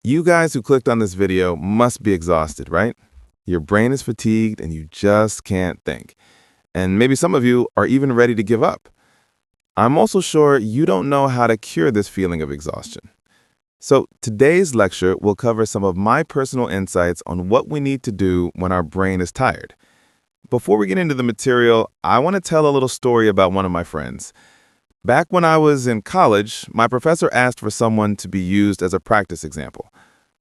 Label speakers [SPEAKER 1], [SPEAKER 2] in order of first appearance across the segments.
[SPEAKER 1] You guys who clicked on this video must be exhausted, right? Your brain is fatigued and you just can't think. And maybe some of you are even ready to give up. I'm also sure you don't know how to cure this feeling of exhaustion. So today's lecture will cover some of my personal insights on what we need to do when our brain is tired. Before we get into the material, I want to tell a little story about one of my friends. Back when I was in college, my professor asked for someone to be used as a practice example.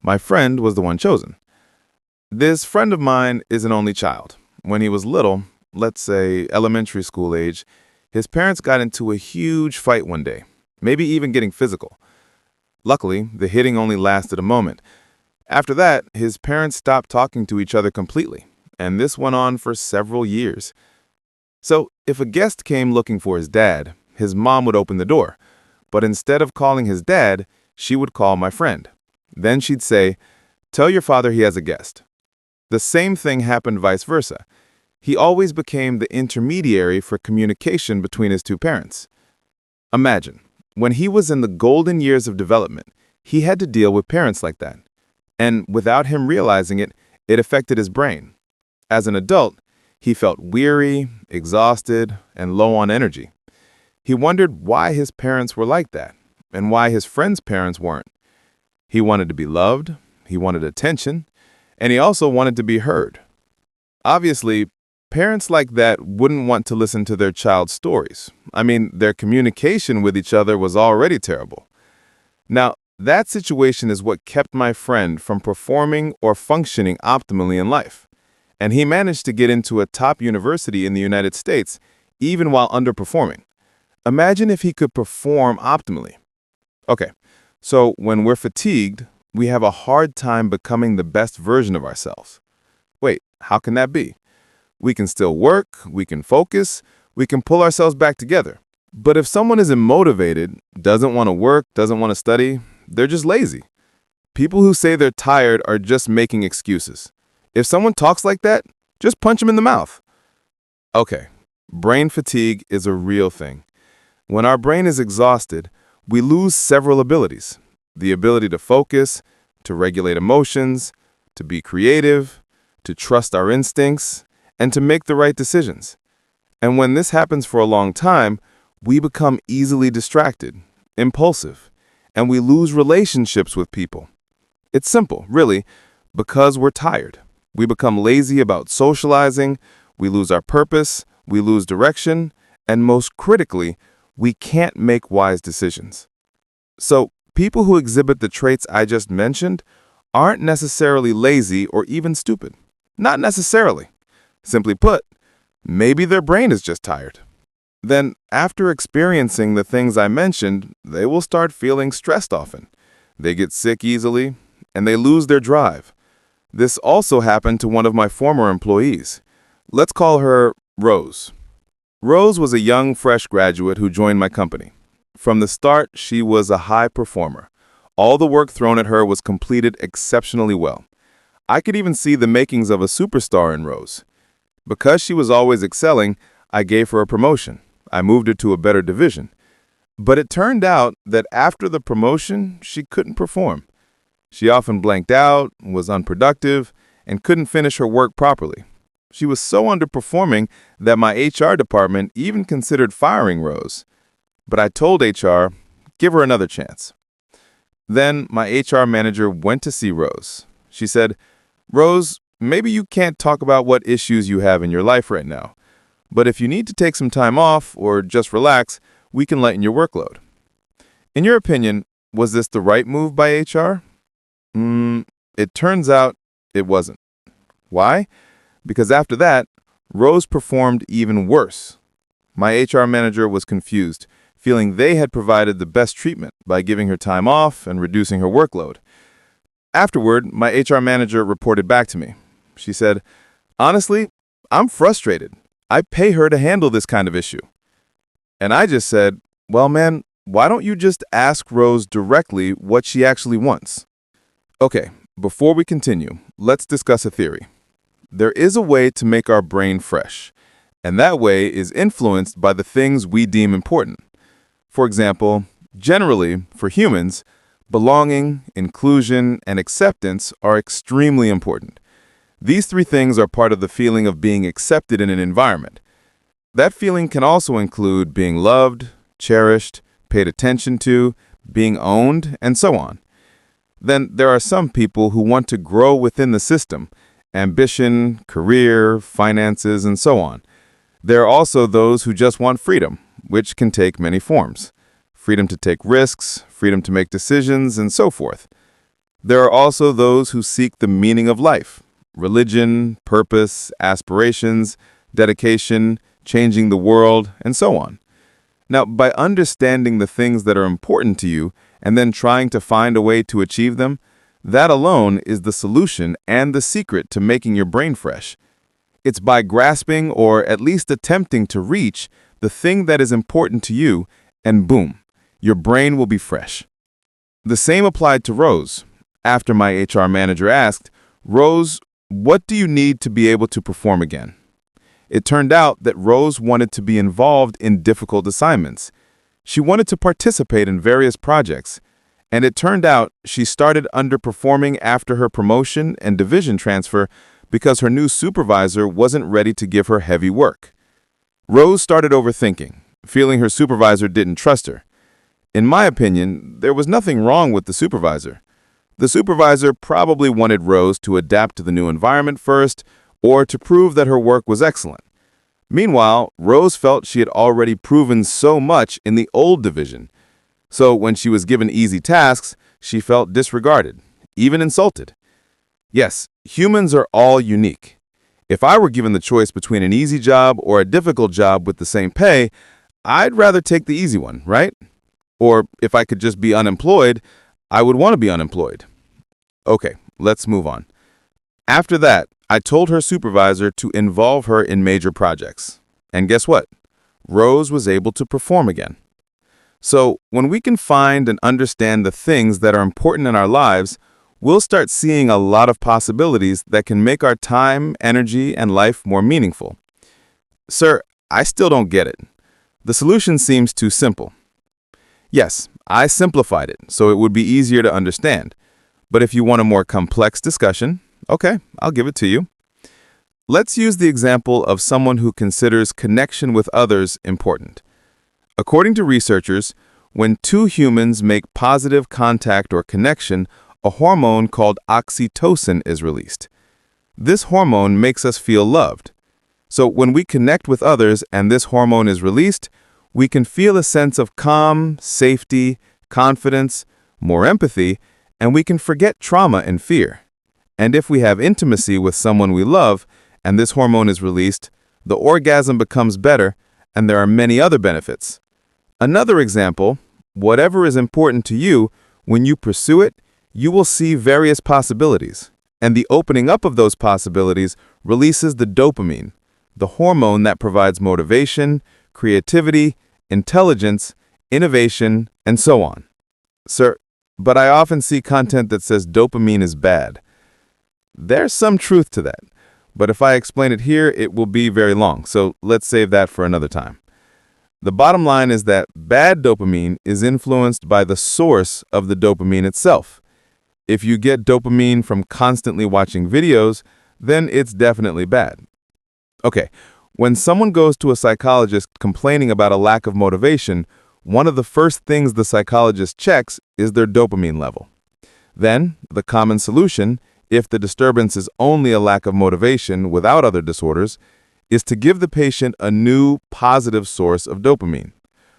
[SPEAKER 1] My friend was the one chosen. This friend of mine is an only child. When he was little, let's say elementary school age, his parents got into a huge fight one day, maybe even getting physical. Luckily, the hitting only lasted a moment. After that, his parents stopped talking to each other completely, and this went on for several years. So, if a guest came looking for his dad, his mom would open the door. But instead of calling his dad, she would call my friend. Then she'd say, "Tell your father he has a guest." The same thing happened vice versa. He always became the intermediary for communication between his two parents. Imagine, when he was in the golden years of development, he had to deal with parents like that. And without him realizing it, it affected his brain. As an adult, he felt weary, exhausted, and low on energy. He wondered why his parents were like that, and why his friends' parents weren't. He wanted to be loved, he wanted attention, and he also wanted to be heard. Obviously, parents like that wouldn't want to listen to their child's stories. I mean, their communication with each other was already terrible. Now, that situation is what kept my friend from performing or functioning optimally in life. And he managed to get into a top university in the United States, even while underperforming. Imagine if he could perform optimally. Okay, so when we're fatigued, we have a hard time becoming the best version of ourselves. Wait, how can that be? We can still work, we can focus, we can pull ourselves back together. But if someone isn't motivated, doesn't want to work, doesn't want to study, they're just lazy. People who say they're tired are just making excuses. If someone talks like that, just punch them in the mouth. Okay, brain fatigue is a real thing. When our brain is exhausted, we lose several abilities. The ability to focus, to regulate emotions, to be creative, to trust our instincts, and to make the right decisions. And when this happens for a long time, we become easily distracted, impulsive, and we lose relationships with people. It's simple, really, because we're tired. We become lazy about socializing, we lose our purpose, we lose direction, and most critically, we can't make wise decisions. So, people who exhibit the traits I just mentioned aren't necessarily lazy or even stupid. Not necessarily. Simply put, maybe their brain is just tired. Then, after experiencing the things I mentioned, they will start feeling stressed often. They get sick easily, and they lose their drive. This also happened to one of my former employees. Let's call her Rose. Rose was a young, fresh graduate who joined my company. From the start, she was a high performer. All the work thrown at her was completed exceptionally well. I could even see the makings of a superstar in Rose. Because she was always excelling, I gave her a promotion. I moved her to a better division. But it turned out that after the promotion, she couldn't perform. She often blanked out, was unproductive, and couldn't finish her work properly. She was so underperforming that my HR department even considered firing Rose. But I told HR, give her another chance. Then my HR manager went to see Rose. She said, "Rose, maybe you can't talk about what issues you have in your life right now. But if you need to take some time off or just relax, we can lighten your workload." In your opinion, was this the right move by HR? It turns out it wasn't. Why? Because after that, Rose performed even worse. My HR manager was confused, feeling they had provided the best treatment by giving her time off and reducing her workload. Afterward, my HR manager reported back to me. She said, "Honestly, I'm frustrated. I pay her to handle this kind of issue." And I just said, "Well, man, why don't you just ask Rose directly what she actually wants?" Okay, before we continue, let's discuss a theory. There is a way to make our brain fresh, and that way is influenced by the things we deem important. For example, generally, for humans, Belonging, inclusion, and acceptance are extremely important. These three things are part of the feeling of being accepted in an environment. That feeling can also include being loved, cherished, paid attention to, being owned, and so on. Then there are some people who want to grow within the system, ambition, career, finances, and so on. There are also those who just want freedom, which can take many forms. Freedom to take risks, freedom to make decisions, and so forth. There are also those who seek the meaning of life, religion, purpose, aspirations, dedication, changing the world, and so on. Now, by understanding the things that are important to you and then trying to find a way to achieve them, that alone is the solution and the secret to making your brain fresh. It's by grasping or at least attempting to reach the thing that is important to you, and boom, your brain will be fresh. The same applied to Rose. After my HR manager asked, "Rose, what do you need to be able to perform again?" It turned out that Rose wanted to be involved in difficult assignments. She wanted to participate in various projects, and it turned out she started underperforming after her promotion and division transfer because her new supervisor wasn't ready to give her heavy work. Rose started overthinking, feeling her supervisor didn't trust her. In my opinion, there was nothing wrong with the supervisor. The supervisor probably wanted Rose to adapt to the new environment first, or to prove that her work was excellent. Meanwhile, Rose felt she had already proven so much in the old division. So when she was given easy tasks, she felt disregarded, even insulted. Yes, humans are all unique. If I were given the choice between an easy job or a difficult job with the same pay, I'd rather take the easy one, right? Or if I could just be unemployed, I would want to be unemployed. Okay, let's move on. After that, I told her supervisor to involve her in major projects. And guess what? Rose was able to perform again. So, when we can find and understand the things that are important in our lives, we'll start seeing a lot of possibilities that can make our time, energy, and life more meaningful. Sir, I still don't get it. The solution seems too simple. Yes, I simplified it so it would be easier to understand. But if you want a more complex discussion, okay, I'll give it to you. Let's use the example of someone who considers connection with others important. According to researchers, when two humans make positive contact or connection, a hormone called oxytocin is released. This hormone makes us feel loved. So when we connect with others and this hormone is released, we can feel a sense of calm, safety, confidence, more empathy, and we can forget trauma and fear. And if we have intimacy with someone we love and this hormone is released, the orgasm becomes better, and there are many other benefits. Another example, whatever is important to you, when you pursue it, you will see various possibilities. And the opening up of those possibilities releases the dopamine, the hormone that provides motivation, creativity, intelligence, innovation, and so on. Sir, but I often see content that says dopamine is bad. There's some truth to that, but if I explain it here, it will be very long, so let's save that for another time. The bottom line is that bad dopamine is influenced by the source of the dopamine itself. If you get dopamine from constantly watching videos, then it's definitely bad. Okay, when someone goes to a psychologist complaining about a lack of motivation, one of the first things the psychologist checks is their dopamine level. Then, the common solution, if the disturbance is only a lack of motivation without other disorders, is to give the patient a new, positive source of dopamine.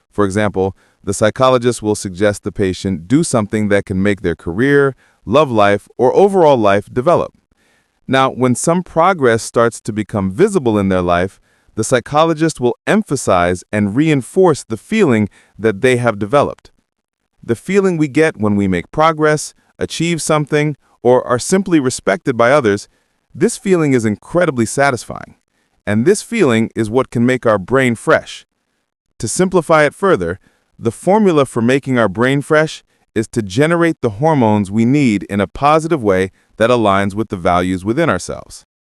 [SPEAKER 1] For example, the psychologist will suggest the patient do something that can make their career, love life, or overall life develop. Now, when some progress starts to become visible in their life, the psychologist will emphasize and reinforce the feeling that they have developed. The feeling we get when we make progress, achieve something, or are simply respected by others, this feeling is incredibly satisfying. And this feeling is what can make our brain fresh. To simplify it further, the formula for making our brain fresh is to generate the hormones we need in a positive way that aligns with the values within ourselves.